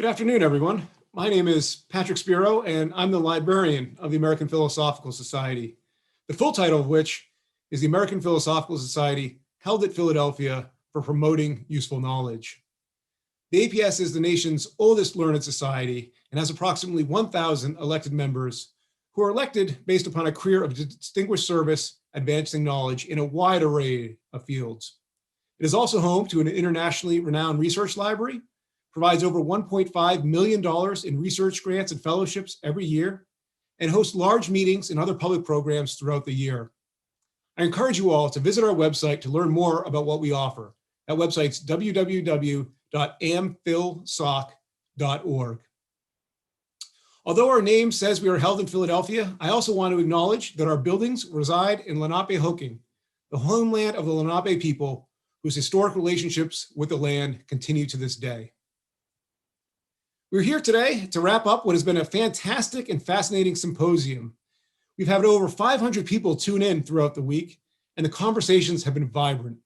Good afternoon, everyone. My name is Patrick Spiro, and I'm the librarian of the American Philosophical Society, the full title of which is the American Philosophical Society held at Philadelphia for promoting useful knowledge. The APS is the nation's oldest learned society and has approximately 1,000 elected members who are elected based upon a career of distinguished service, advancing knowledge in a wide array of fields. It is also home to an internationally renowned research library, provides over $1.5 million in research grants and fellowships every year, and hosts large meetings and other public programs throughout the year. I encourage you all to visit our website to learn more about what we offer. That website's www.amphilsoc.org. Although our name says we are held in Philadelphia, I also want to acknowledge that our buildings reside in Lenape-Hoking, the homeland of the Lenape people, whose historic relationships with the land continue to this day. We're here today to wrap up what has been a fantastic and fascinating symposium. We've had over 500 people tune in throughout the week, and the conversations have been vibrant.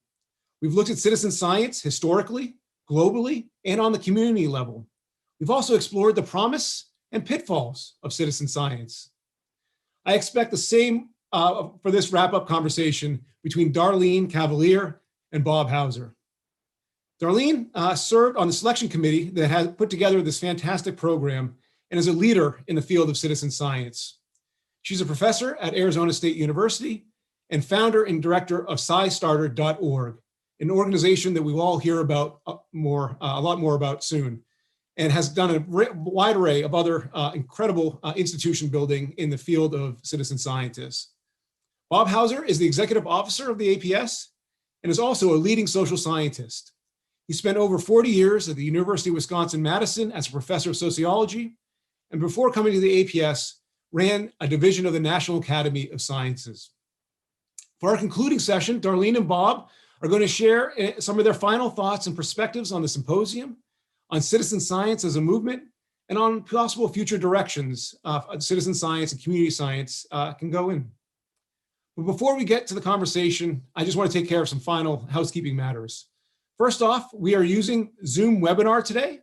We've looked at citizen science historically, globally, and on the community level. We've also explored the promise and pitfalls of citizen science. I expect the same for this wrap-up conversation between Darlene Cavalier and Bob Hauser. Darlene served on the selection committee that has put together this fantastic program and is a leader in the field of citizen science. She's a professor at Arizona State University and founder and director of SciStarter.org, an organization that we will all hear about a lot more about soon, and has done a wide array of other incredible institution building in the field of citizen scientists. Bob Hauser is the executive officer of the APS and is also a leading social scientist. He spent over 40 years at the University of Wisconsin-Madison as a professor of sociology, and before coming to the APS, ran a division of the National Academy of Sciences. For our concluding session, Darlene and Bob are going to share some of their final thoughts and perspectives on the symposium, on citizen science as a movement, and on possible future directions citizen science and community science can go in. But before we get to the conversation, I just want to take care of some final housekeeping matters. First off, we are using Zoom webinar today,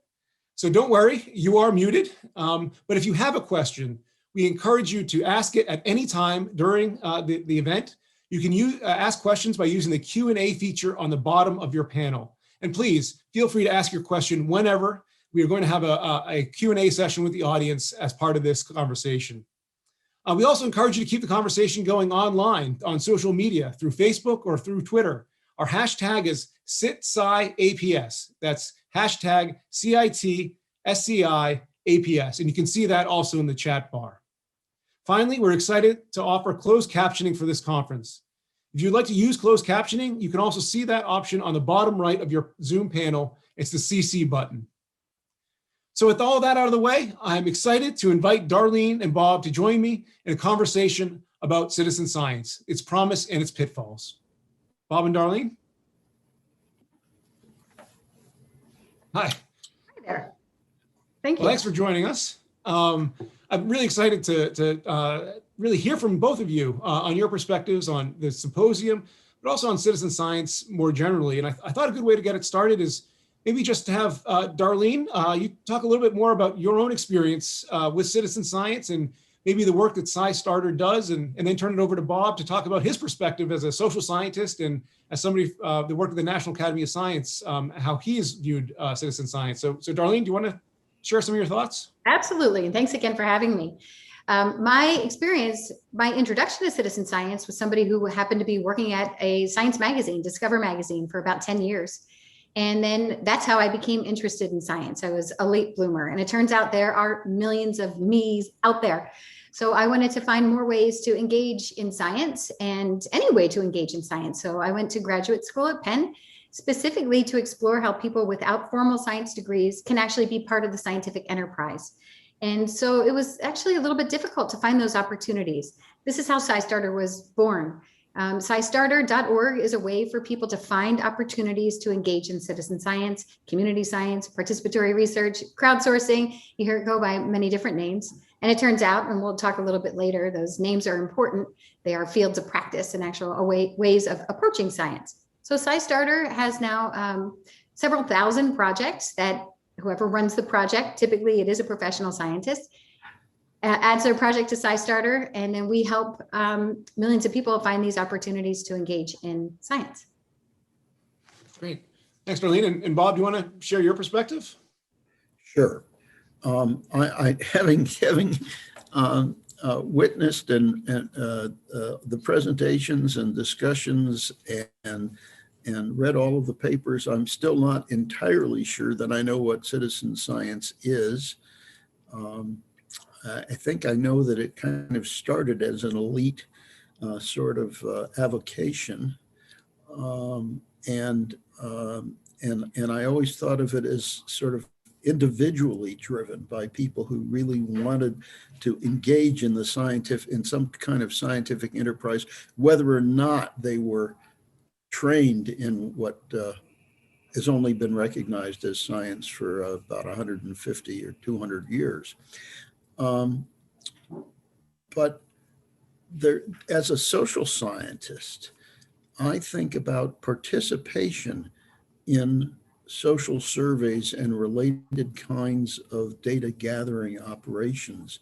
so don't worry, you are muted. But if you have a question, we encourage you to ask it at any time during the event. You can ask questions by using the Q&A feature on the bottom of your panel. And please feel free to ask your question whenever. We are going to have a Q&A session with the audience as part of this conversation. We also encourage you to keep the conversation going online on social media through Facebook or through Twitter. Our hashtag is CitSciAPS. That's hashtag CITSCIAPS. And you can see that also in the chat bar. Finally, we're excited to offer closed captioning for this conference. If you'd like to use closed captioning, you can also see that option on the bottom right of your Zoom panel. It's the CC button. So with all that out of the way, I'm excited to invite Darlene and Bob to join me in a conversation about citizen science, its promise and its pitfalls. Bob and Darlene. Hi. Hi there. Thank you. Well, thanks for joining us. I'm really excited to really hear from both of you on your perspectives on the symposium, but also on citizen science more generally. And I thought a good way to get it started is maybe just to have Darlene, you talk a little bit more about your own experience with citizen science and maybe the work that SciStarter does, and then turn it over to Bob to talk about his perspective as a social scientist and as somebody that worked at the National Academy of Science, how he's viewed citizen science. So Darlene, do you want to share some of your thoughts? Absolutely, and thanks again for having me. My experience, my introduction to citizen science was somebody who happened to be working at a science magazine, Discover magazine, for about 10 years. And then that's how I became interested in science. I was a late bloomer, and it turns out there are millions of me's out there. So I wanted to find more ways to engage in science, and any way to engage in science. So I went to graduate school at Penn, specifically to explore how people without formal science degrees can actually be part of the scientific enterprise. And so it was actually a little bit difficult to find those opportunities. This is how SciStarter was born. SciStarter.org is a way for people to find opportunities to engage in citizen science, community science, participatory research, crowdsourcing. You hear it go by many different names. And it turns out, and we'll talk a little bit later, those names are important. They are fields of practice and actual ways of approaching science. So SciStarter has now several thousand projects whoever runs the project, typically it is a professional scientist, adds their project to SciStarter, and then we help millions of people find these opportunities to engage in science. Great. Thanks, Darlene. And Bob, do you want to share your perspective? Sure. Having witnessed the presentations and discussions and read all of the papers, I'm still not entirely sure that I know what citizen science is. I think I know that it kind of started as an elite sort of avocation, and I always thought of it as sort of individually driven by people who really wanted to engage in some kind of scientific enterprise, whether or not they were trained in what has only been recognized as science for about 150 or 200 years. But there, as a social scientist, I think about participation in social surveys and related kinds of data gathering operations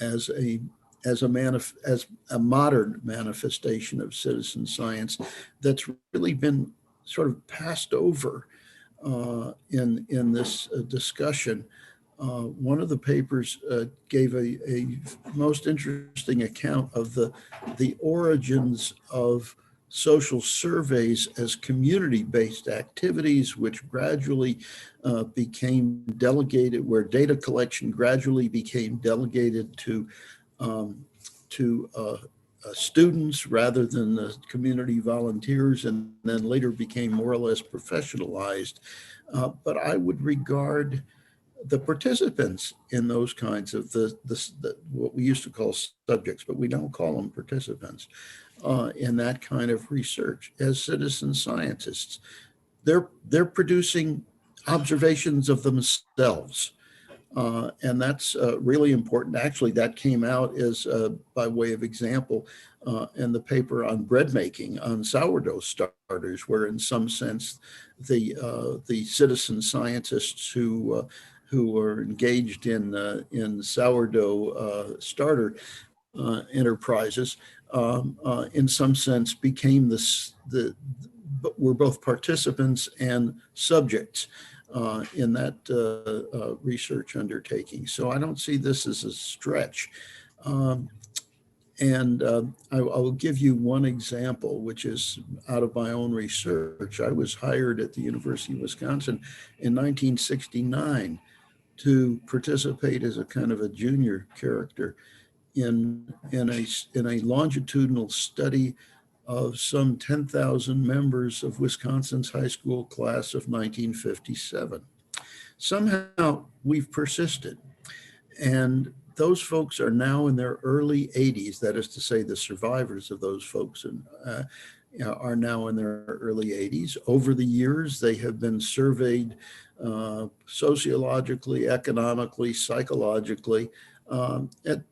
as a modern manifestation of citizen science that's really been sort of passed over in this discussion. One of the papers gave a most interesting account of the origins of social surveys as community-based activities, which gradually became delegated, where data collection gradually became delegated to students rather than the community volunteers, and then later became more or less professionalized. But I would regard the participants in those kinds of what we used to call subjects, but we don't call them participants, in that kind of research as citizen scientists. They're producing observations of themselves. And that's really important. Actually, that came out as, by way of example, in the paper on bread making, on sourdough starters, where in some sense the citizen scientists who are engaged in sourdough starter enterprises, in some sense became were both participants and subjects in that research undertaking. So I don't see this as a stretch. And I will give you one example, which is out of my own research. I was hired at the University of Wisconsin in 1969 to participate as a kind of a junior character in a longitudinal study of some 10,000 members of Wisconsin's high school class of 1957. Somehow we've persisted, and those folks are now in their early 80s. That is to say, the survivors of those folks are now in their early 80s. Over the years, they have been surveyed sociologically, economically, psychologically, at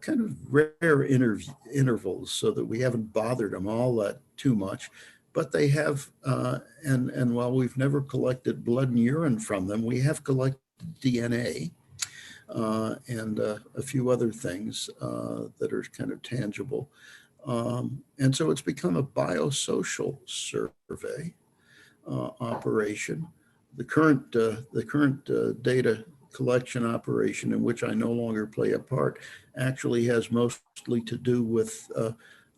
kind of rare intervals, so that we haven't bothered them all that too much. But they have, and while we've never collected blood and urine from them, we have collected DNA and a few other things that are kind of tangible. And so it's become a biosocial survey operation. The current data collection operation, in which I no longer play a part, actually has mostly to do with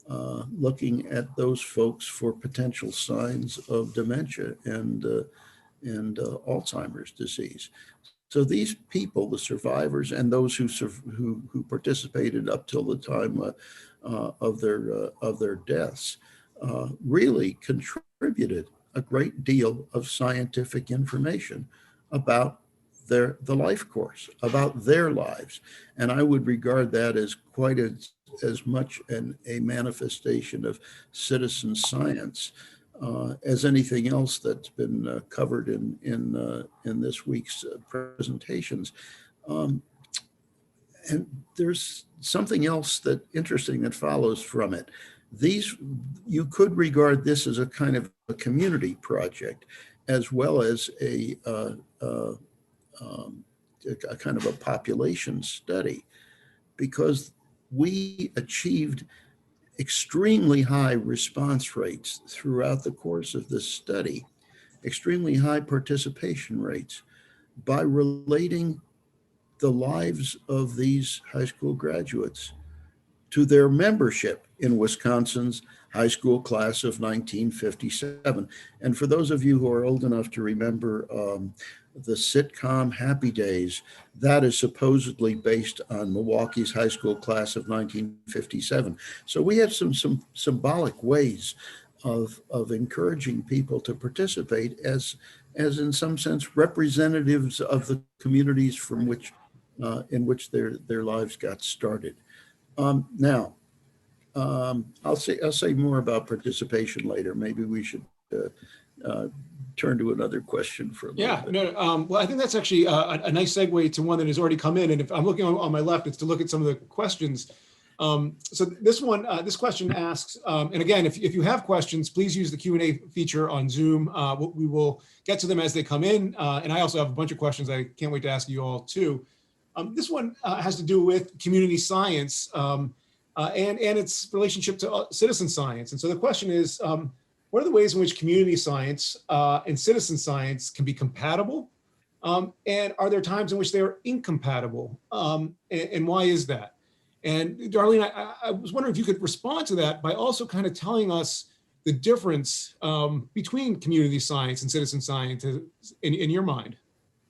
looking at those folks for potential signs of dementia and Alzheimer's disease. So these people, the survivors and those who participated up till the time of their deaths, really contributed a great deal of scientific information about the life course, about their lives. And I would regard that as quite as much a manifestation of citizen science as anything else that's been covered in this week's presentations. And there's something else interesting that follows from it. You could regard this as a kind of a community project, as well as a a kind of a population study, because we achieved extremely high response rates throughout the course of this study, extremely high participation rates, by relating the lives of these high school graduates to their membership in Wisconsin's high school class of 1957. And for those of you who are old enough to remember the sitcom Happy Days, that is supposedly based on Milwaukee's high school class of 1957. So we have some symbolic ways of encouraging people to participate as in some sense representatives of the communities from which in which their lives got started. Now, I'll say more about participation later. Maybe we should turn to another question for a moment. Well, I think that's actually a nice segue to one that has already come in. And if I'm looking on my left, it's to look at some of the questions. So this question asks, and again, if you have questions, please use the Q&A feature on Zoom. We will get to them as they come in. And I also have a bunch of questions I can't wait to ask you all too. This one has to do with community science and its relationship to citizen science. And so the question is, what are the ways in which community science and citizen science can be compatible? And are there times in which they are incompatible? And why is that? And Darlene, I was wondering if you could respond to that by also kind of telling us the difference between community science and citizen science in your mind.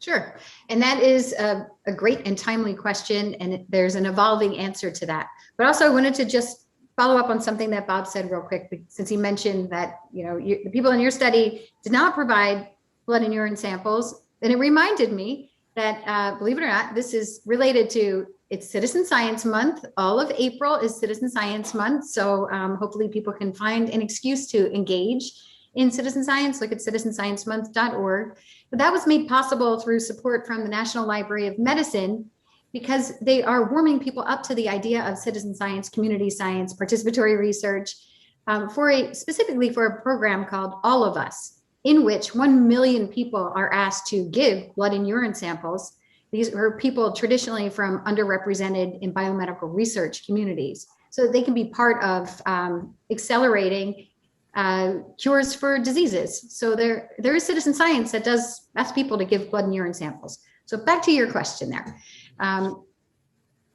Sure. And that is a great and timely question. And there's an evolving answer to that. But also I wanted to just follow up on something that Bob said real quick, since he mentioned that, the people in your study did not provide blood and urine samples. And it reminded me that, believe it or not, this is related to, it's Citizen Science Month. All of April is Citizen Science Month. So hopefully people can find an excuse to engage in citizen science. Look at citizensciencemonth.org. But that was made possible through support from the National Library of Medicine, because they are warming people up to the idea of citizen science, community science, participatory research, specifically for a program called All of Us, in which 1 million people are asked to give blood and urine samples. These are people traditionally from underrepresented in biomedical research communities, so that they can be part of accelerating cures for diseases. So there is citizen science that does ask people to give blood and urine samples. So back to your question there.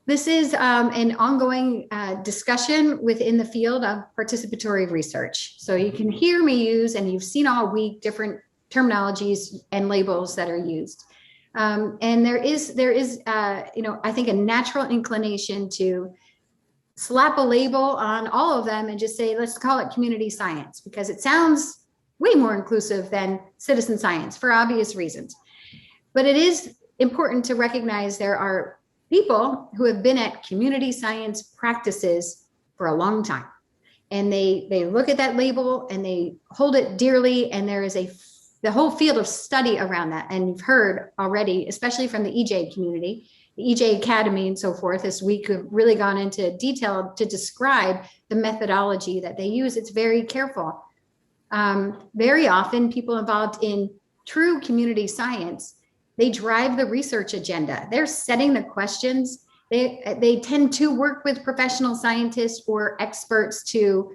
This is an ongoing discussion within the field of participatory research. So you can hear me use, and you've seen all week, different terminologies and labels that are used. And there is I think a natural inclination to slap a label on all of them and just say, let's call it community science, because it sounds way more inclusive than citizen science for obvious reasons. But it is important to recognize there are people who have been at community science practices for a long time. And they look at that label and they hold it dearly. And there is the whole field of study around that. And you've heard already, especially from the EJ community, the EJ Academy and so forth, this week have really gone into detail to describe the methodology that they use. It's very careful. Very often people involved in true community science, they drive the research agenda. They're setting the questions. They tend to work with professional scientists or experts to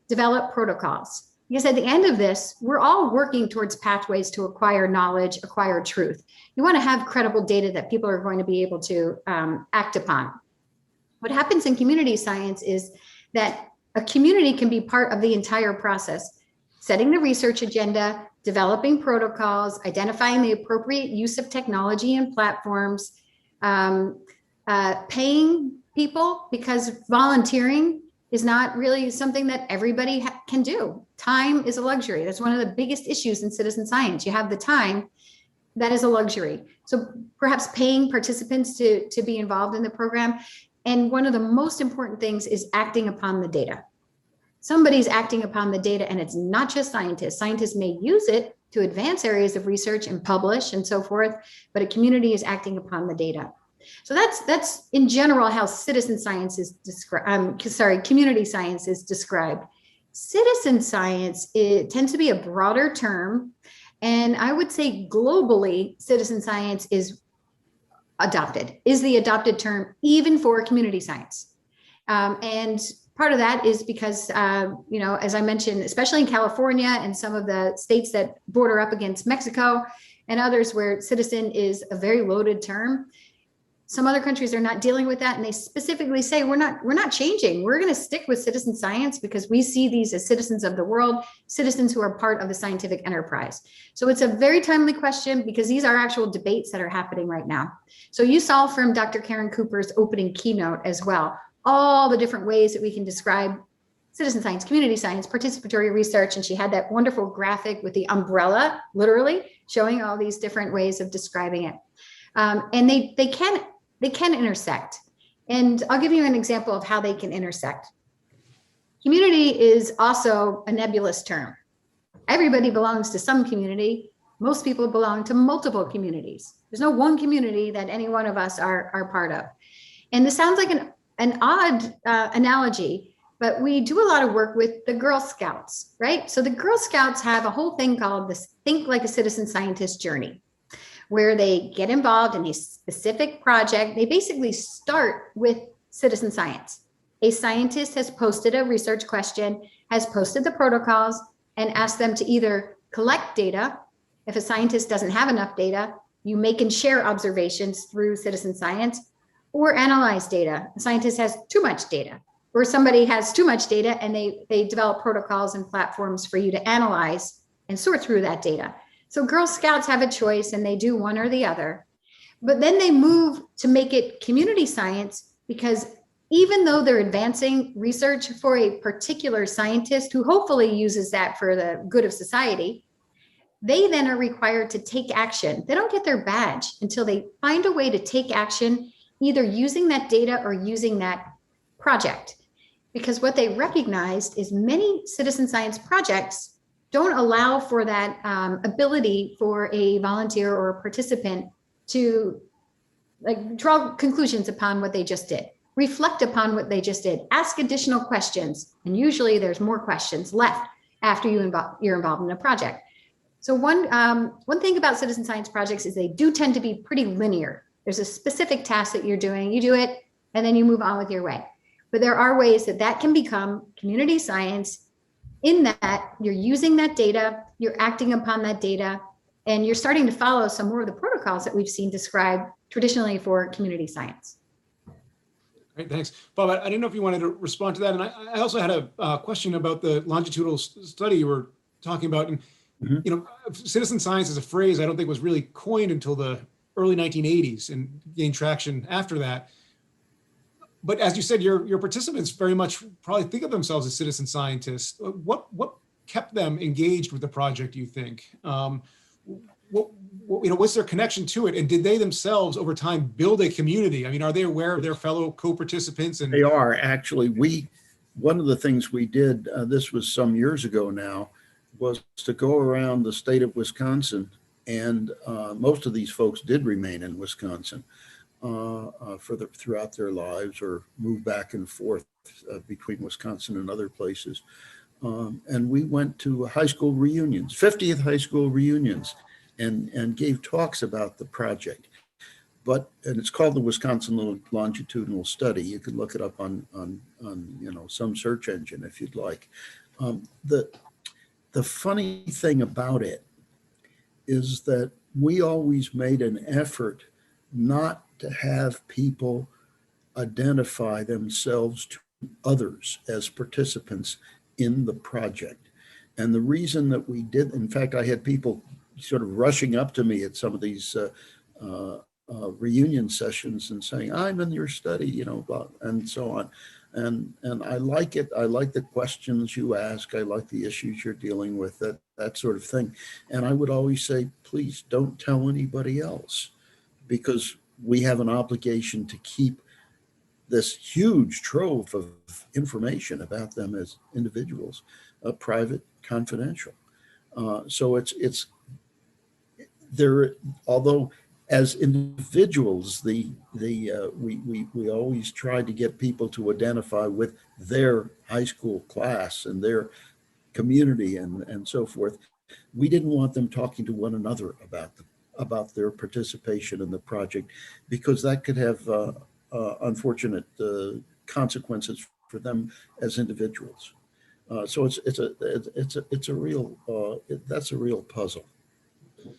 develop protocols. Because at the end of this, we're all working towards pathways to acquire knowledge, acquire truth. You want to have credible data that people are going to be able to act upon. What happens in community science is that a community can be part of the entire process, setting the research agenda, developing protocols, identifying the appropriate use of technology and platforms, paying people, because volunteering is not really something that everybody can do. Time is a luxury. That's one of the biggest issues in citizen science. You have the time, that is a luxury. So perhaps paying participants to be involved in the program. And one of the most important things is acting upon the data. Somebody's acting upon the data, and it's not just scientists. Scientists may use it to advance areas of research and publish and so forth, but a community is acting upon the data. So that's in general how citizen science is described. Community science is described. Citizen science, it tends to be a broader term, And I would say globally, citizen science is the adopted term, even for community science. And part of that is because, as I mentioned, especially in California and some of the states that border up against Mexico and others where citizen is a very loaded term, some other countries are not dealing with that. And they specifically say, we're not changing. We're going to stick with citizen science because we see these as citizens of the world, citizens who are part of the scientific enterprise. So it's a very timely question because these are actual debates that are happening right now. So you saw from Dr. Karen Cooper's opening keynote as well, all the different ways that we can describe citizen science, community science, participatory research. And she had that wonderful graphic with the umbrella, literally showing all these different ways of describing it. And they can intersect. And I'll give you an example of how they can intersect. Community is also a nebulous term. Everybody belongs to some community. Most people belong to multiple communities. There's no one community that any one of us are part of. And this sounds like an odd analogy, but we do a lot of work with the Girl Scouts, right? So the Girl Scouts have a whole thing called the Think Like a Citizen Scientist journey, where they get involved in a specific project. They basically start with citizen science. A scientist has posted a research question, has posted the protocols, and asked them to either collect data. If a scientist doesn't have enough data, you make and share observations through citizen science, or analyze data. A scientist has too much data, or somebody has too much data and they develop protocols and platforms for you to analyze and sort through that data. So Girl Scouts have a choice and they do one or the other, but then they move to make it community science because even though they're advancing research for a particular scientist who hopefully uses that for the good of society, they then are required to take action. They don't get their badge until they find a way to take action, either using that data or using that project. Because what they recognized is many citizen science projects don't allow for that ability for a volunteer or a participant to draw conclusions upon what they just did, reflect upon what they just did, ask additional questions. And usually there's more questions left after you're involved in a project. So one thing about citizen science projects is they do tend to be pretty linear. There's a specific task that you're doing, you do it, and then you move on with your way. But there are ways that can become community science in that you're using that data, you're acting upon that data, and you're starting to follow some more of the protocols that we've seen described traditionally for community science. Great, thanks. Bob, I didn't know if you wanted to respond to that. And I also had a question about the longitudinal study you were talking about. And, citizen science is a phrase I don't think was really coined until the early 1980s and gained traction after that. But as you said, your participants very much probably think of themselves as citizen scientists. What kept them engaged with the project, do you think? What's their connection to it? And did they themselves over time build a community? I mean, are they aware of their fellow co-participants? And they are actually. One of the things we did, this was some years ago now, was to go around the state of Wisconsin, and most of these folks did remain in Wisconsin throughout their lives or move back and forth between Wisconsin and other places. And we went to high school reunions, 50th high school reunions, and gave talks about the project. And it's called the Wisconsin Longitudinal Study. You could look it up on some search engine if you'd like. The funny thing about it is that we always made an effort not to have people identify themselves to others as participants in the project. And the reason that we did, in fact, I had people sort of rushing up to me at some of these reunion sessions and saying, I'm in your study, and so on. And I like it. I like the questions you ask. I like the issues you're dealing with, that sort of thing. And I would always say, please don't tell anybody else, because we have an obligation to keep this huge trove of information about them as individuals, private, confidential. So it's there. Although as individuals, we always try to get people to identify with their high school class and their community and so forth. We didn't want them talking to one another about their participation in the project, because that could have unfortunate consequences for them as individuals. So it's a real that's a real puzzle.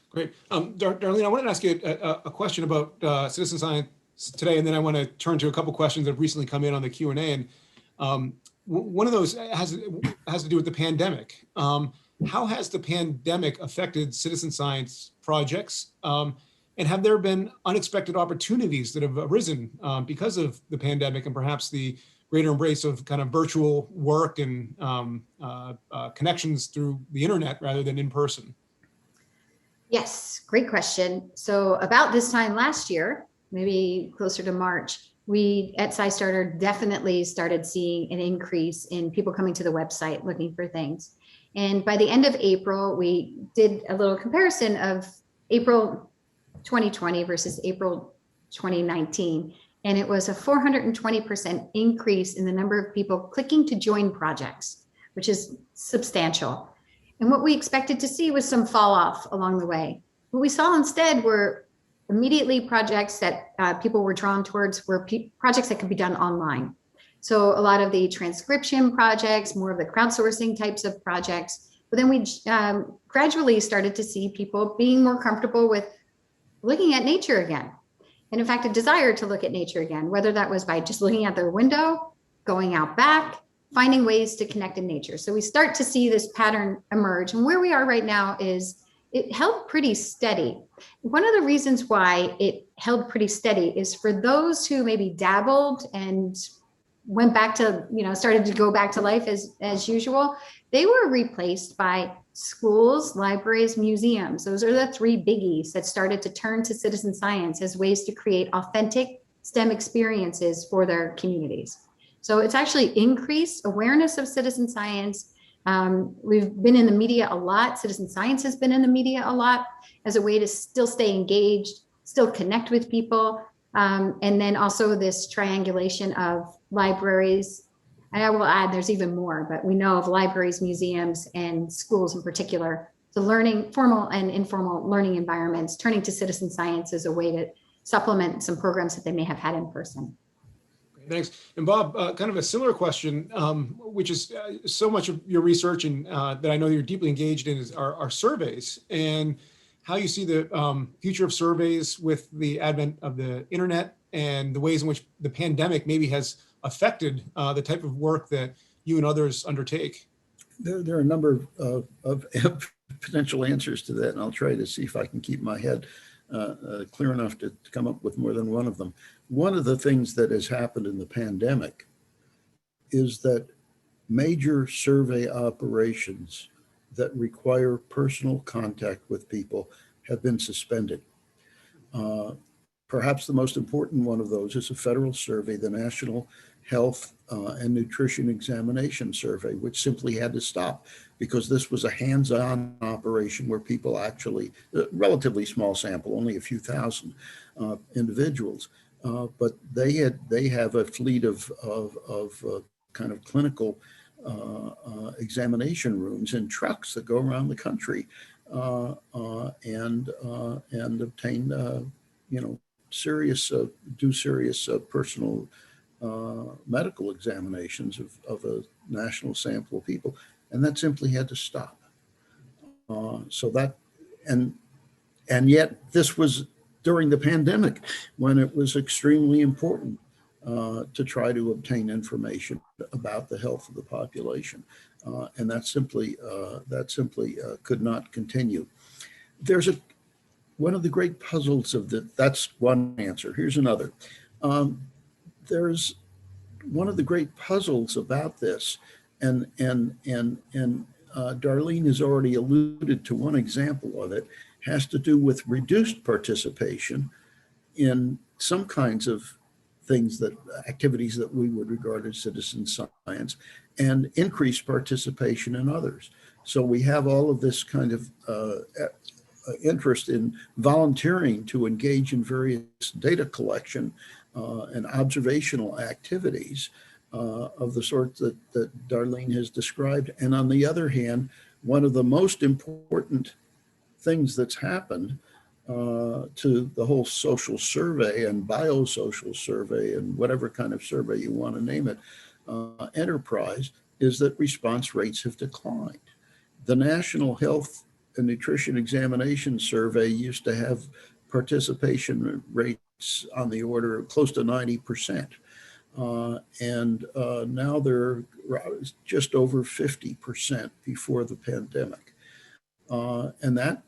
Great. Darlene, I wanted to ask you a question about citizen science today, and then I want to turn to a couple questions that have recently come in on the Q&A. And one of those has to do with the pandemic. How has the pandemic affected citizen science projects? And have there been unexpected opportunities that have arisen because of the pandemic and perhaps the greater embrace of kind of virtual work and connections through the internet rather than in person? Yes, great question. So about this time last year, maybe closer to March, we at SciStarter definitely started seeing an increase in people coming to the website looking for things. And by the end of April, we did a little comparison of April 2020 versus April 2019. And it was a 420% increase in the number of people clicking to join projects, which is substantial. And what we expected to see was some fall off along the way. What we saw instead were immediately projects that people were drawn towards were projects that could be done online. So a lot of the transcription projects, more of the crowdsourcing types of projects. But then we gradually started to see people being more comfortable with looking at nature again. And in fact, a desire to look at nature again, whether that was by just looking out their window, going out back, finding ways to connect in nature. So we start to see this pattern emerge. And where we are right now is it held pretty steady. One of the reasons why it held pretty steady is for those who maybe dabbled and went back to, started to go back to life as usual, they were replaced by schools, libraries, museums. Those are the three biggies that started to turn to citizen science as ways to create authentic STEM experiences for their communities. So it's actually increased awareness of citizen science. We've been in the media a lot. Citizen science has been in the media a lot as a way to still stay engaged, still connect with people. And then also this triangulation of libraries. And I will add, there's even more, but we know of libraries, museums, and schools in particular. So learning, formal and informal learning environments, turning to citizen science as a way to supplement some programs that they may have had in person. Thanks. And Bob, kind of a similar question, which is so much of your research and that I know you're deeply engaged in are surveys, and how you see the future of surveys with the advent of the internet and the ways in which the pandemic maybe has affected the type of work that you and others undertake. There are a number of potential answers to that, and I'll try to see if I can keep my head clear enough to come up with more than one of them. One of the things that has happened in the pandemic is that major survey operations that require personal contact with people have been suspended. Perhaps the most important one of those is a federal survey, the National Health and Nutrition Examination Survey, which simply had to stop because this was a hands-on operation where people actually, relatively small sample, only a few thousand individuals, but they have a fleet of kind of clinical examination rooms in trucks that go around the country and obtain serious personal medical examinations of a national sample of people, and that simply had to stop. So that, and yet this was during the pandemic when it was extremely important to try to obtain information about the health of the population, and that simply could not continue. There's one of the great puzzles of that's one answer. Here's another. There's one of the great puzzles about this, and Darlene has already alluded to one example of it, has to do with reduced participation in some kinds of things, that activities that we would regard as citizen science, and increased participation in others. So we have all of this kind of interest in volunteering to engage in various data collection and observational activities of the sort that Darlene has described. And on the other hand, one of the most important things that's happened to the whole social survey and biosocial survey and whatever kind of survey you want to name it, enterprise, is that response rates have declined. The National Health and Nutrition Examination Survey used to have participation rates on the order of close to 90%. And now they're just over 50% before the pandemic. And that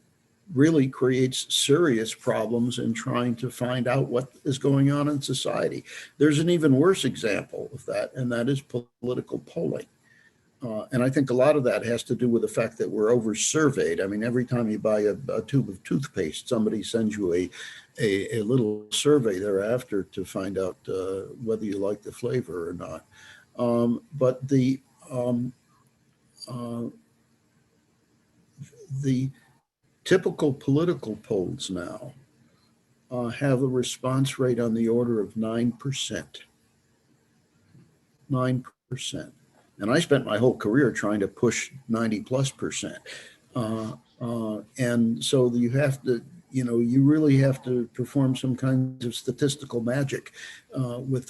really creates serious problems in trying to find out what is going on in society. There's an even worse example of that, and that is political polling. And I think a lot of that has to do with the fact that we're over-surveyed. I mean, every time you buy a tube of toothpaste, somebody sends you a little survey thereafter to find out whether you like the flavor or not. But the typical political polls now have a response rate on the order of 9%. 9%. And I spent my whole career trying to push 90+%. And so you have to, you really have to perform some kinds of statistical magic with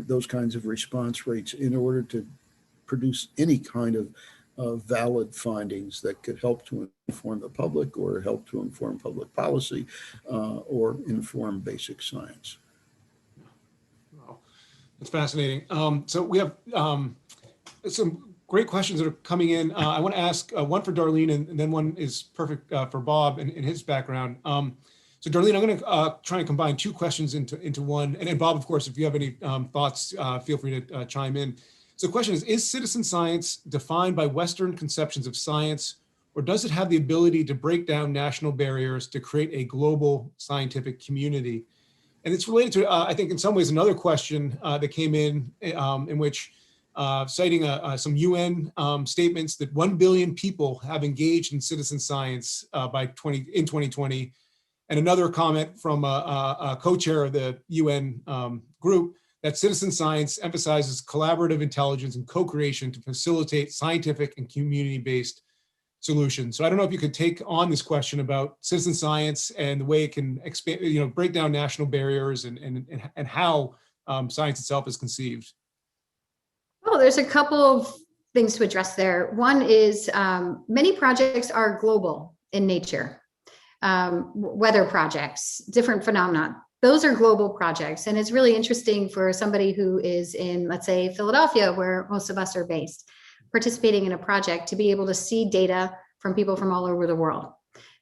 those kinds of response rates in order to produce any kind of valid findings that could help to inform the public or help to inform public policy or inform basic science. Wow, that's fascinating. So we have some great questions that are coming in. I want to ask one for Darlene, and then one is perfect for Bob and his background. So Darlene, I'm going to try and combine two questions into one. And then Bob, of course, if you have any thoughts, feel free to chime in. So the question is citizen science defined by Western conceptions of science, or does it have the ability to break down national barriers to create a global scientific community? And it's related to, I think, in some ways, another question that came in which citing some UN statements that 1 billion people have engaged in citizen science in 2020, and another comment from a co-chair of the UN group that citizen science emphasizes collaborative intelligence and co-creation to facilitate scientific and community-based solutions. So I don't know if you could take on this question about citizen science and the way it can expand, break down national barriers and how science itself is conceived. Well, there's a couple of things to address there. One is many projects are global in nature. Weather projects, different phenomena. Those are global projects. And it's really interesting for somebody who is in, let's say, Philadelphia, where most of us are based, participating in a project to be able to see data from people from all over the world.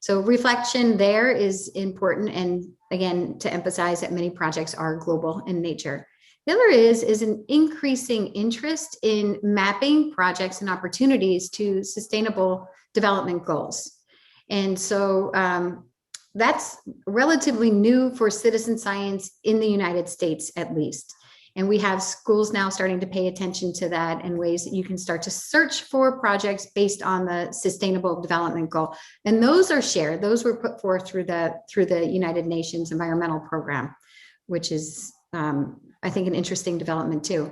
So reflection there is important. And again, to emphasize that many projects are global in nature. The other is an increasing interest in mapping projects and opportunities to sustainable development goals. And so that's relatively new for citizen science in the United States, at least. And we have schools now starting to pay attention to that and ways that you can start to search for projects based on the Sustainable Development Goal. And those are shared. Those were put forth through the United Nations Environmental Program, which is, I think, an interesting development too.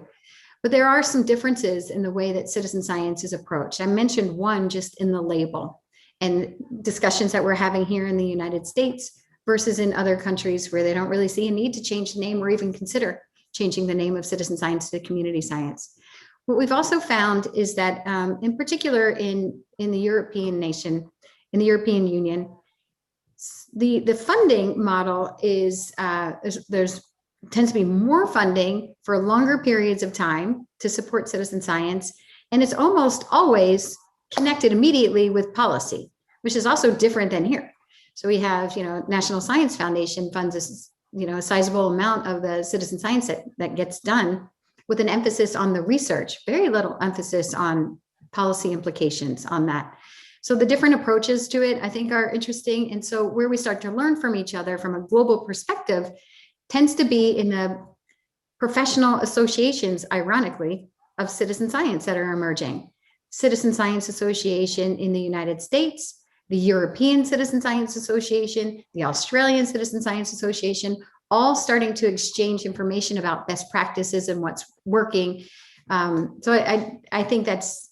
But there are some differences in the way that citizen science is approached. I mentioned one just in the label and discussions that we're having here in the United States versus in other countries where they don't really see a need to change the name or even consider changing the name of citizen science to community science. What we've also found is that in particular in the European Union, the funding model is, there's tends to be more funding for longer periods of time to support citizen science. And it's almost always connected immediately with policy, which is also different than here. So we have, National Science Foundation funds a sizable amount of the citizen science that gets done with an emphasis on the research, very little emphasis on policy implications on that. So the different approaches to it, I think, are interesting. And so where we start to learn from each other from a global perspective tends to be in the professional associations, ironically, of citizen science that are emerging. Citizen Science Association in the United States, the European Citizen Science Association, the Australian Citizen Science Association, all starting to exchange information about best practices and what's working. So I think that's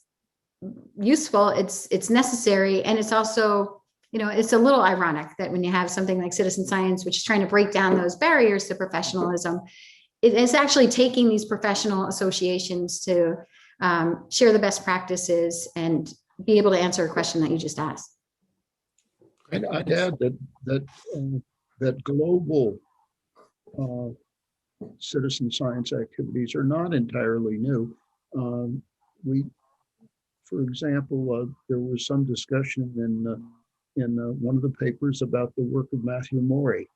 useful, it's necessary, and it's also, it's a little ironic that when you have something like citizen science, which is trying to break down those barriers to professionalism, it is actually taking these professional associations to share the best practices and be able to answer a question that you just asked. And I'd add that global citizen science activities are not entirely new. For example, there was some discussion in one of the papers about the work of Matthew Morey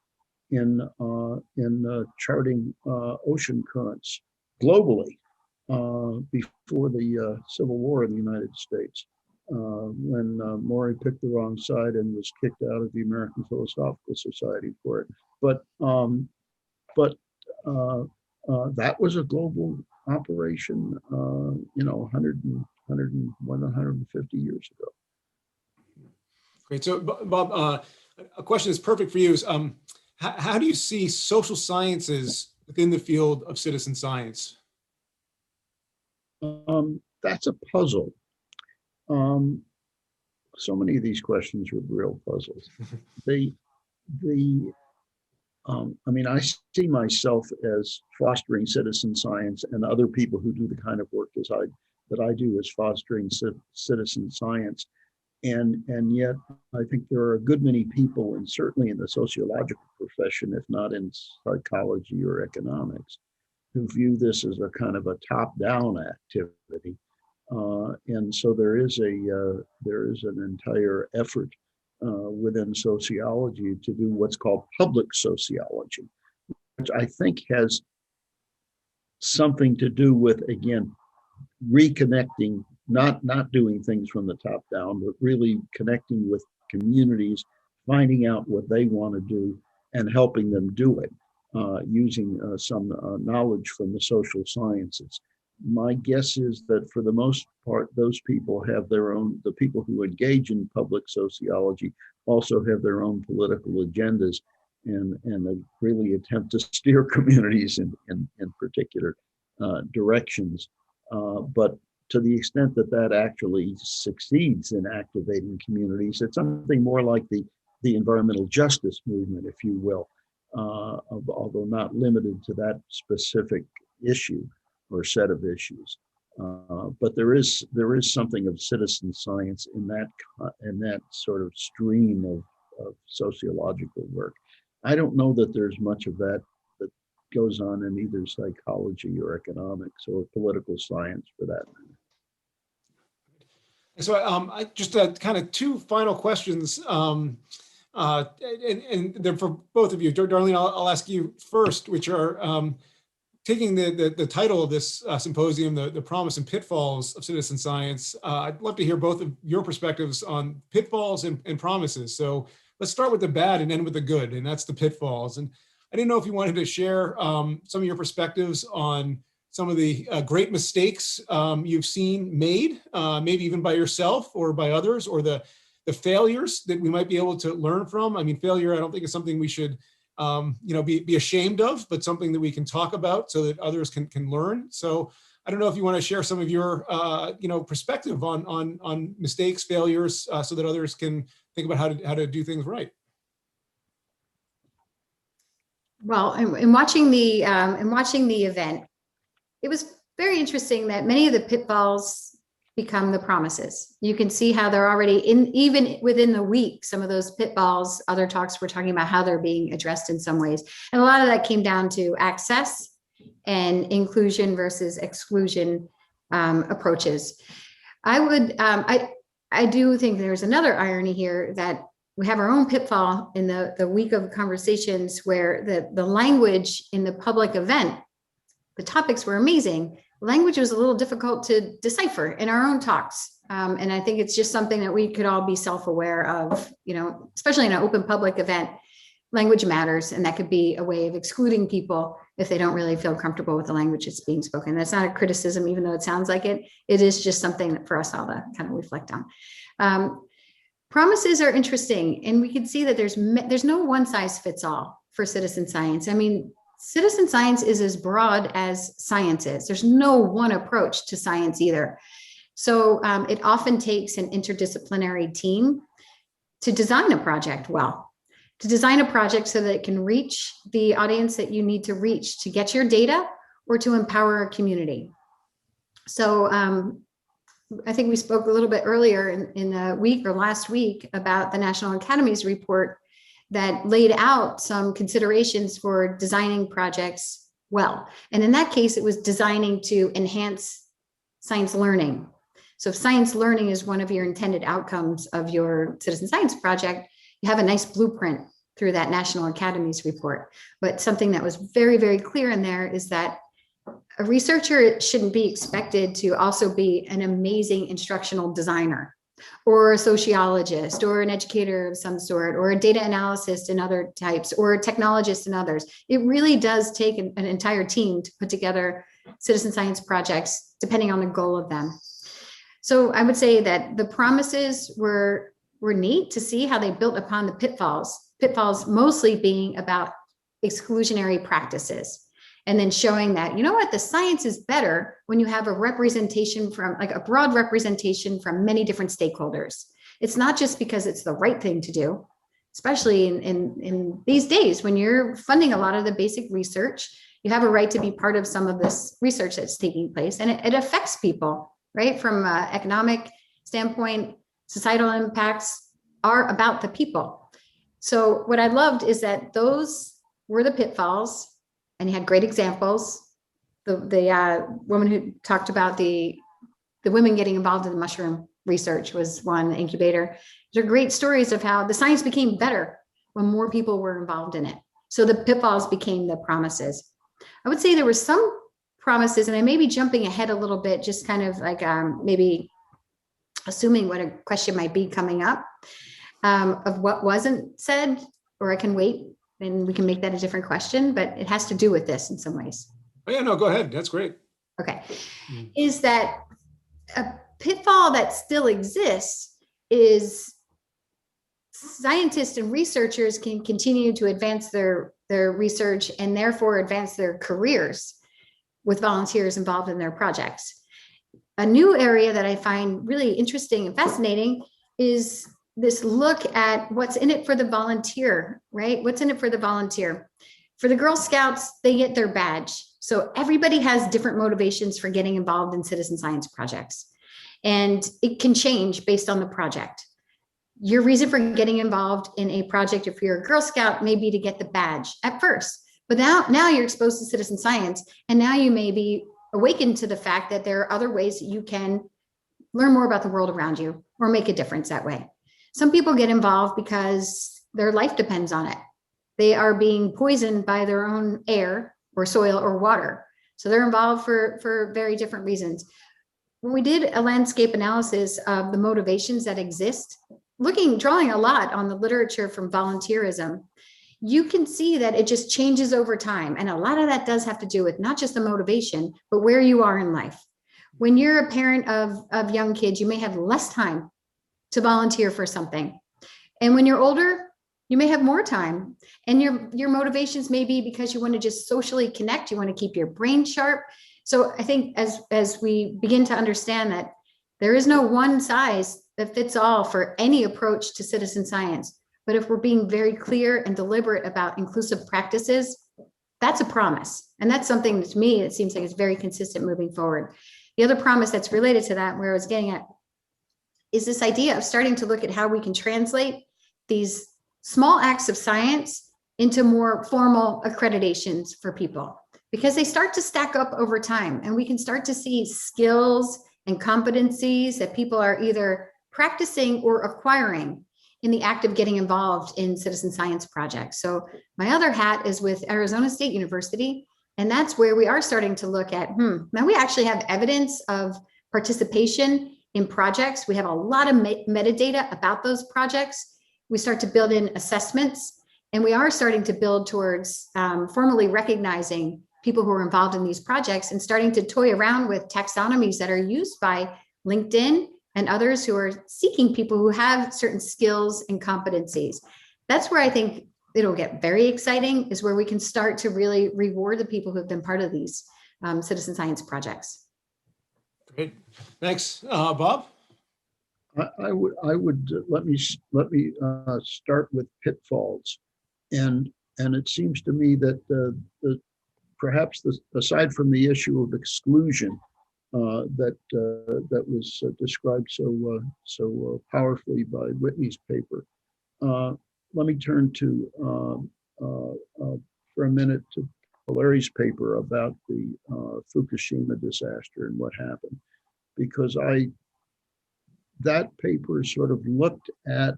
in charting ocean currents globally before the Civil War in the United States, when Morey picked the wrong side and was kicked out of the American Philosophical Society for it. But that was a global operation, 150 years ago. Great. So, Bob, a question that's perfect for you is, how do you see social sciences within the field of citizen science? That's a puzzle. So many of these questions are real puzzles. I see myself as fostering citizen science, and other people who do the kind of work that I do as fostering citizen science. And yet I think there are a good many people, and certainly in the sociological profession, if not in psychology or economics, who view this as a kind of a top-down activity. And so there is an entire effort within sociology to do what's called public sociology, which I think has something to do with, again, reconnecting, not doing things from the top down, but really connecting with communities, finding out what they want to do and helping them do it, using some knowledge from the social sciences. My guess is that for the most part, those people have the people who engage in public sociology also have their own political agendas and really attempt to steer communities in particular directions. But to the extent that actually succeeds in activating communities, it's something more like the environmental justice movement, if you will, although not limited to that specific issue or set of issues. But there is something of citizen science in that sort of stream of sociological work. I don't know that there's much of that goes on in either psychology or economics or political science for that matter. So I just kind of two final questions, and they're for both of you. Darlene, I'll ask you first, which are taking the title of this symposium, the promise and pitfalls of citizen science. I'd love to hear both of your perspectives on pitfalls and promises. So let's start with the bad and end with the good, and that's the pitfalls. And I didn't know if you wanted to share some of your perspectives on some of the great mistakes you've seen made, maybe even by yourself or by others, or the failures that we might be able to learn from. I mean, failure, I don't think is something we should be ashamed of, but something that we can talk about so that others can learn. So I don't know if you want to share some of your perspective on mistakes, failures, so that others can think about how to do things right. Well, in watching the event, it was very interesting that many of the pitfalls become the promises. You can see how they're already even within the week, some of those pitfalls, other talks were talking about how they're being addressed in some ways. And a lot of that came down to access and inclusion versus exclusion approaches. I do think there's another irony here, that we have our own pitfall in the week of conversations where the language in the public event, the topics were amazing. Language was a little difficult to decipher in our own talks. And I think it's just something that we could all be self-aware of, especially in an open public event. Language matters, and that could be a way of excluding people if they don't really feel comfortable with the language that's being spoken. That's not a criticism, even though it sounds like it. It is just something that for us all to kind of reflect on. Promises are interesting, and we can see that there's no one size fits all for citizen science. I mean, citizen science is as broad as science is. There's no one approach to science either. So it often takes an interdisciplinary team to design a project well, to design a project so that it can reach the audience that you need to reach to get your data or to empower a community. So I think we spoke a little bit earlier in the week or last week about the National Academies report that laid out some considerations for designing projects well. And in that case, it was designing to enhance science learning. So if science learning is one of your intended outcomes of your citizen science project, you have a nice blueprint through that National Academies report. But something that was very, very clear in there is that a researcher shouldn't be expected to also be an amazing instructional designer or a sociologist or an educator of some sort or a data analyst and other types or a technologist and others. It really does take an entire team to put together citizen science projects depending on the goal of them. So I would say that the promises were neat to see how they built upon the pitfalls mostly being about exclusionary practices. And then showing that, you know what, the science is better when you have a representation from, like a broad representation from many different stakeholders. It's not just because it's the right thing to do, especially in these days when you're funding a lot of the basic research, you have a right to be part of some of this research that's taking place. And it affects people, right? From an economic standpoint, societal impacts are about the people. So what I loved is that those were the pitfalls. And he had great examples. The woman who talked about the women getting involved in the mushroom research was one incubator. They're great stories of how the science became better when more people were involved in it. So the pitfalls became the promises. I would say there were some promises, and I may be jumping ahead a little bit, just kind of like maybe assuming what a question might be coming up of what wasn't said, or I can wait. And we can make that a different question, but it has to do with this in some ways. Oh yeah, no, go ahead. That's great. Okay. Is that a pitfall that still exists is scientists and researchers can continue to advance their research and therefore advance their careers with volunteers involved in their projects. A new area that I find really interesting and fascinating is this look at what's in it for the volunteer, right? What's in it for the volunteer? For the Girl Scouts, they get their badge. So everybody has different motivations for getting involved in citizen science projects. And it can change based on the project. Your reason for getting involved in a project, if you're a Girl Scout, may be to get the badge at first. But now you're exposed to citizen science, and now you may be awakened to the fact that there are other ways that you can learn more about the world around you or make a difference that way. Some people get involved because their life depends on it. They are being poisoned by their own air or soil or water. So they're involved for very different reasons. When we did a landscape analysis of the motivations that exist, drawing a lot on the literature from volunteerism, you can see that it just changes over time. And a lot of that does have to do with not just the motivation, but where you are in life. When you're a parent of young kids, you may have less time to volunteer for something. And when you're older, you may have more time. And your motivations may be because you want to just socially connect, you want to keep your brain sharp. So I think as we begin to understand that there is no one size that fits all for any approach to citizen science, but if we're being very clear and deliberate about inclusive practices, that's a promise. And that's something that to me, it seems like it's very consistent moving forward. The other promise that's related to that, where I was getting at, is this idea of starting to look at how we can translate these small acts of science into more formal accreditations for people, because they start to stack up over time, and we can start to see skills and competencies that people are either practicing or acquiring in the act of getting involved in citizen science projects. So my other hat is with Arizona State University, and that's where we are starting to look at, now we actually have evidence of participation in projects. We have a lot of metadata about those projects. We start to build in assessments, and we are starting to build towards formally recognizing people who are involved in these projects and starting to toy around with taxonomies that are used by LinkedIn and others who are seeking people who have certain skills and competencies. That's where I think it'll get very exciting, is where we can start to really reward the people who have been part of these citizen science projects. Great. Thanks. Bob? I would let me start with pitfalls, and it seems to me that perhaps aside from the issue of exclusion that was described so powerfully by Whitney's paper, let me turn to for a minute to Valeri's paper about the Fukushima disaster and what happened, because that paper sort of looked at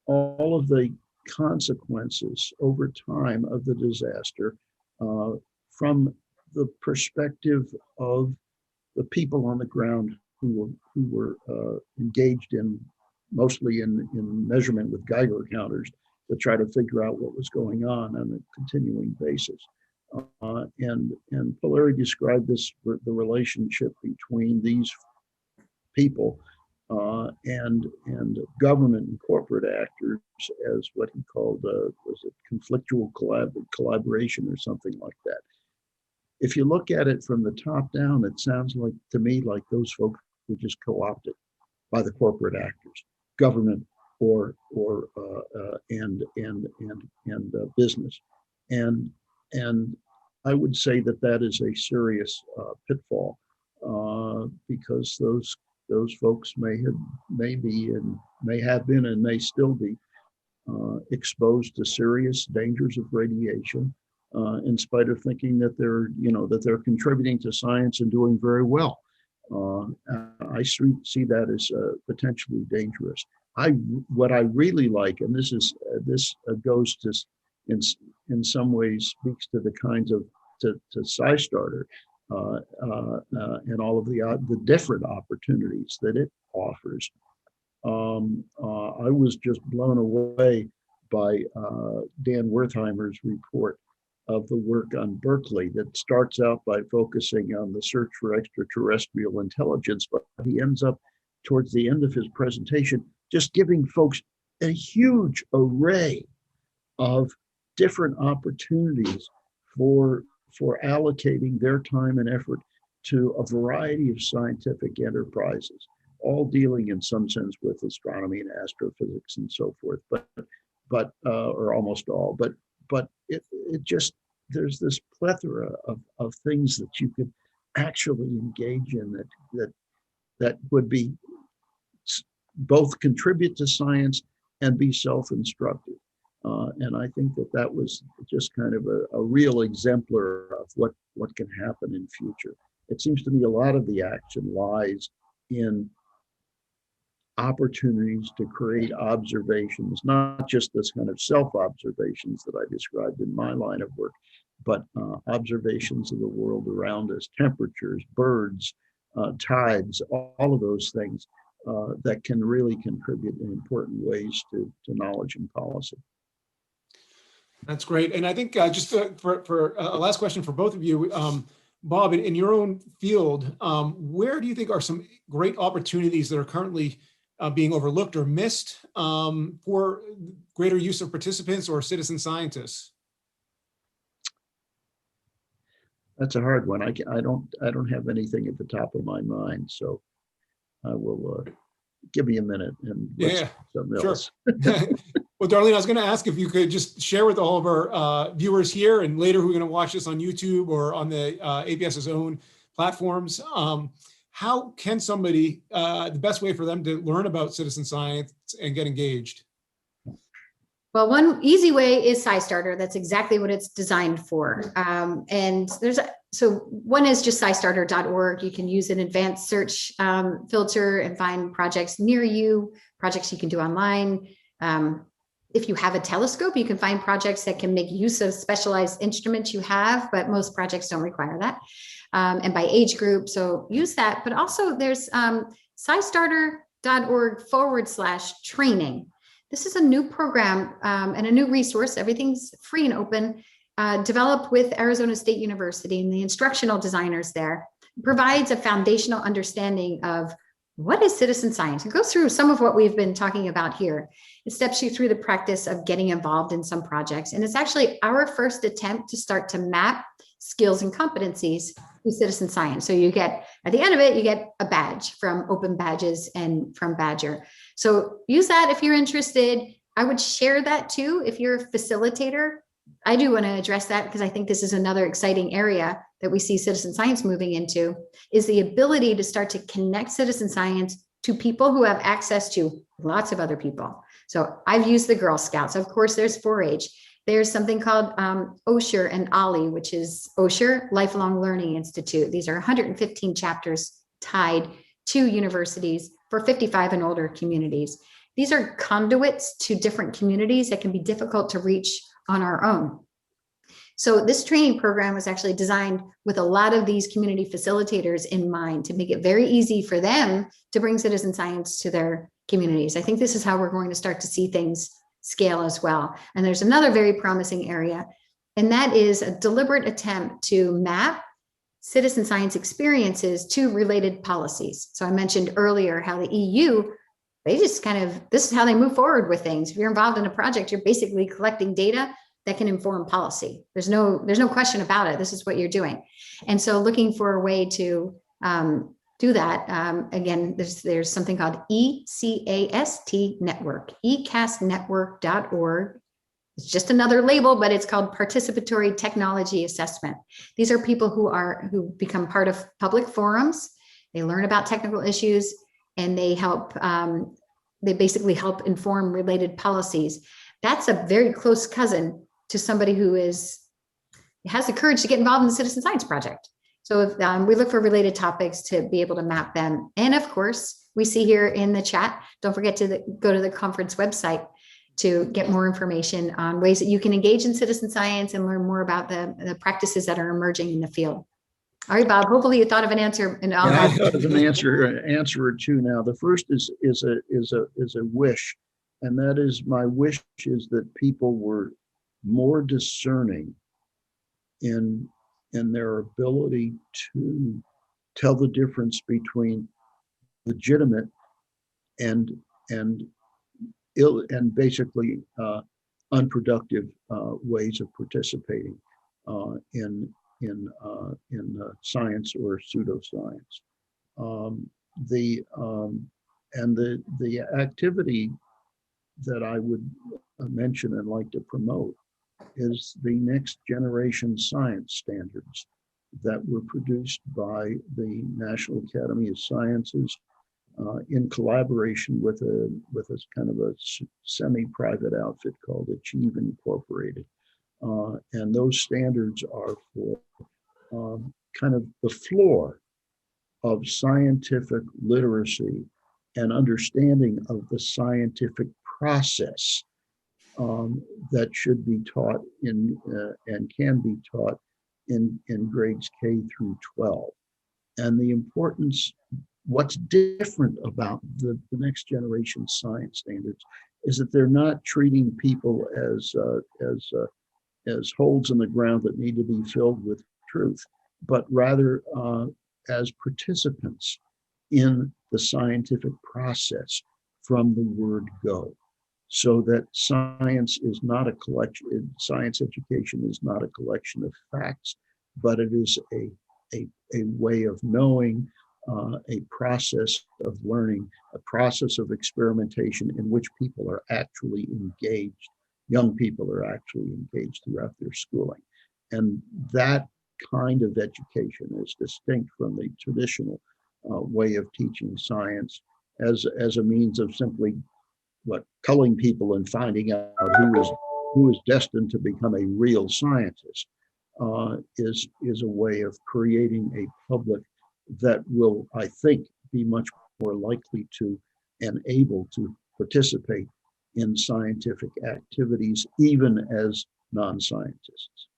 all of the consequences over time of the disaster from the perspective of the people on the ground who were engaged in mostly in measurement with Geiger counters to try to figure out what was going on a continuing basis. And Valeri described the relationship between these people and government and corporate actors as what he called was it conflictual collaboration or something like that. If you look at it from the top down, it sounds like to me like those folks were just co-opted by the corporate actors, government or business, and I would say that is a serious pitfall because those folks may have been and may still be exposed to serious dangers of radiation, in spite of thinking that they're contributing to science and doing very well. I see that as potentially dangerous. What I really like, and this goes to in some ways speaks to the kinds of to SciStarter and all of the different opportunities that it offers. I was just blown away by Dan Wertheimer's report of the work on Berkeley that starts out by focusing on the search for extraterrestrial intelligence, but he ends up towards the end of his presentation just giving folks a huge array of different opportunities for allocating their time and effort to a variety of scientific enterprises, all dealing in some sense with astronomy and astrophysics and so forth, but or almost all, but it just, there's this plethora of things that you could actually engage in that would be both contribute to science and be self-instructive. And I think that was just kind of a real exemplar of what can happen in future. It seems to me a lot of the action lies in opportunities to create observations, not just this kind of self-observations that I described in my line of work, but observations of the world around us, temperatures, birds, tides, all of those things that can really contribute in important ways to knowledge and policy. That's great. And I think just for a last question for both of you, Bob, in your own field, where do you think are some great opportunities that are currently being overlooked or missed for greater use of participants or citizen scientists? That's a hard one. I don't have anything at the top of my mind, so I will give me a minute and something else. Well, Darlene, I was going to ask if you could just share with all of our viewers here and later who are going to watch this on YouTube or on the APS's own platforms. How can somebody, the best way for them to learn about citizen science and get engaged? Well, one easy way is SciStarter. That's exactly what it's designed for. And one is just scistarter.org. You can use an advanced search filter and find projects near you, projects you can do online. If you have a telescope, you can find projects that can make use of specialized instruments you have, but most projects don't require that. And by age group, so use that. But also there's scistarter.org/training. This is a new program and a new resource. Everything's free and open, developed with Arizona State University and the instructional designers there. It provides a foundational understanding of what is citizen science. It goes through some of what we've been talking about here. It steps you through the practice of getting involved in some projects. And it's actually our first attempt to start to map skills and competencies do citizen science. So you get, at the end of it, you get a badge from Open Badges and from Badger. So use that if you're interested. I would share that too if you're a facilitator. I do want to address that because I think this is another exciting area that we see citizen science moving into, is the ability to start to connect citizen science to people who have access to lots of other people. So I've used the Girl Scouts. Of course, there's 4-H. There's something called Osher and OLLI, which is Osher Lifelong Learning Institute. These are 115 chapters tied to universities for 55 and older communities. These are conduits to different communities that can be difficult to reach on our own. So this training program was actually designed with a lot of these community facilitators in mind to make it very easy for them to bring citizen science to their communities. I think this is how we're going to start to see things scale as well. And there's another very promising area, and that is a deliberate attempt to map citizen science experiences to related policies. So I mentioned earlier how the EU, they just kind of, this is how they move forward with things. If you're involved in a project, you're basically collecting data that can inform policy. There's no question about it. This is what you're doing. And so looking for a way to do that, again, there's something called ECAST Network, ecastnetwork.org. It's just another label, but it's called Participatory Technology Assessment. These are people who become part of public forums. They learn about technical issues, and they help, they basically help inform related policies. That's a very close cousin to somebody who has the courage to get involved in the citizen science project. So if, we look for related topics to be able to map them. And of course, we see here in the chat, don't forget to go to the conference website to get more information on ways that you can engage in citizen science and learn more about the practices that are emerging in the field. All right, Bob, hopefully you thought of an answer. And I thought of an answer or two now. The first is a wish, and that is, my wish is that people were more discerning in their ability to tell the difference between legitimate and basically unproductive ways of participating in science or pseudoscience. The activity that I would mention and like to promote is the next generation science standards that were produced by the National Academy of Sciences in collaboration with a kind of a semi-private outfit called Achieve Incorporated. And those standards are for kind of the floor of scientific literacy and understanding of the scientific process that should be taught in and can be taught in grades K through 12. And the importance, what's different about the next generation science standards is that they're not treating people as holes in the ground that need to be filled with truth, but rather as participants in the scientific process from the word go. So that science is not a collection, science education is not a collection of facts, but it is a way of knowing, a process of learning, a process of experimentation in which people are actually engaged. Young people are actually engaged throughout their schooling. And that kind of education is distinct from the traditional way of teaching science as a means of simply culling people and finding out who is destined to become a real scientist, is a way of creating a public that will, I think, be much more likely to and able to participate in scientific activities, even as non-scientists.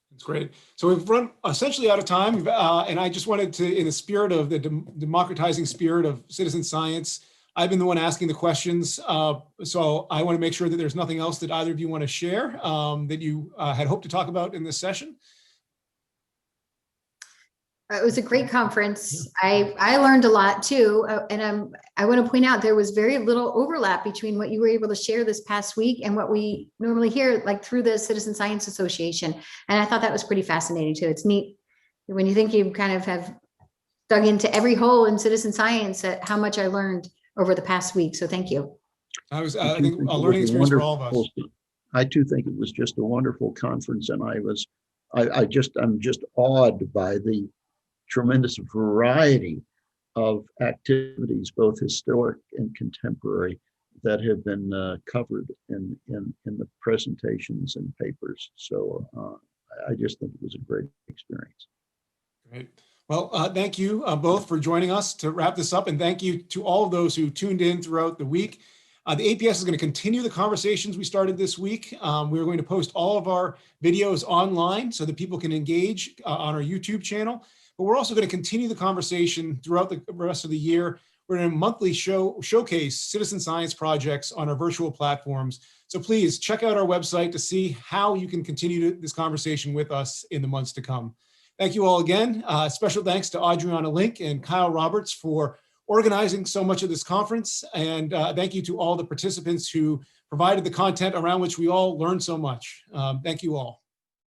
That's great. So we've run essentially out of time, and I just wanted to, in the spirit of the democratizing spirit of citizen science, I've been the one asking the questions, so I want to make sure that there's nothing else that either of you want to share that you had hoped to talk about in this session. It was a great conference. I learned a lot too. And I want to point out there was very little overlap between what you were able to share this past week and what we normally hear, like through the Citizen Science Association. And I thought that was pretty fascinating too. It's neat when you think you kind of have dug into every hole in citizen science, how much I learned over the past week. So thank you. I do think think a it learning was a experience for all of us. wonderful- I too think it was just a wonderful conference, and I'm just awed by the tremendous variety of activities, both historic and contemporary, that have been covered in the presentations and papers. So I just think it was a great experience. Great. Well, thank you both for joining us to wrap this up, and thank you to all of those who tuned in throughout the week. The APS is going to continue the conversations we started this week. We're going to post all of our videos online so that people can engage on our YouTube channel, but we're also going to continue the conversation throughout the rest of the year. We're going to monthly showcase citizen science projects on our virtual platforms. So please check out our website to see how you can continue this conversation with us in the months to come. Thank you all again. Special thanks to Adriana Link and Kyle Roberts for organizing so much of this conference. And thank you to all the participants who provided the content around which we all learned so much. Thank you all.